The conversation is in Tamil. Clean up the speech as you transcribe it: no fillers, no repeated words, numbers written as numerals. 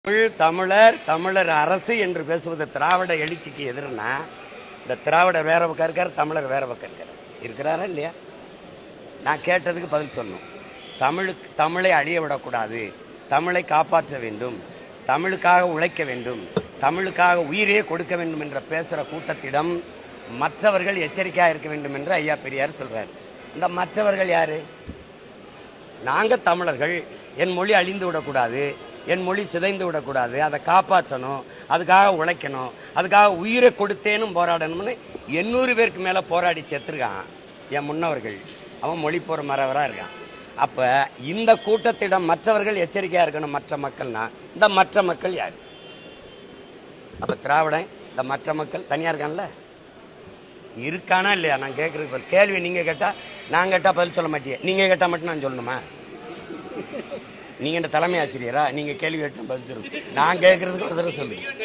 தமிழர் அரசு என்று பேசுவது திராவிட எழுச்சிக்கு எதிர்னா இந்த திராவிடர் வேற பக்கம் இருக்கார், தமிழர் வேற பக்கம் இருக்கிறாரா இல்லையா? நான் கேட்டதுக்கு பதில் சொன்னோம். தமிழை அழிய விடக்கூடாது, தமிழை காப்பாற்ற வேண்டும், தமிழுக்காக உழைக்க வேண்டும், தமிழுக்காக உயிரே கொடுக்க வேண்டும் என்ற பேசுகிற கூட்டத்திடம் மற்றவர்கள் எச்சரிக்கையாக இருக்க வேண்டும் என்று ஐயா பெரியார் சொல்றார். இந்த மற்றவர்கள் யாரு? நாங்கள் தமிழர்கள். என் மொழி அழிந்து விடக்கூடாது, என் மொழி சிதைந்து விடக்கூடாது, அதை காப்பாற்றணும், அதுக்காக உழைக்கணும், அதுக்காக உயிரை கொடுத்தேனும் போராடணும்னு 800 பேருக்கு மேலே போராடி செத்துருக்கான் என் முன்னவர்கள். அவன் மொழி போகிற மறவராக இருக்கான். அப்போ இந்த கூட்டத்திடம் மற்றவர்கள் எச்சரிக்கையாக இருக்கணும். மற்ற மக்கள்னா இந்த மற்ற மக்கள் யார்? அப்போ திராவிடன் இந்த மற்ற மக்கள் தனியாக இருக்கான்ல, இருக்கானா இல்லையா? நான் கேட்குறது கேள்வி நீங்கள் கேட்டால் நான் கேட்டால் பதில் சொல்ல மாட்டேன், நீங்கள் கேட்டால் மட்டும் நான் சொல்லணுமா? நீங்கள் இந்த தலைமை ஆசிரியரா? நீங்கள் கேள்வி கேட்டால் பதில் சொல்லணும், நான் கேட்குறதுக்கு ஒரு தடவை சொல்லுங்கள்.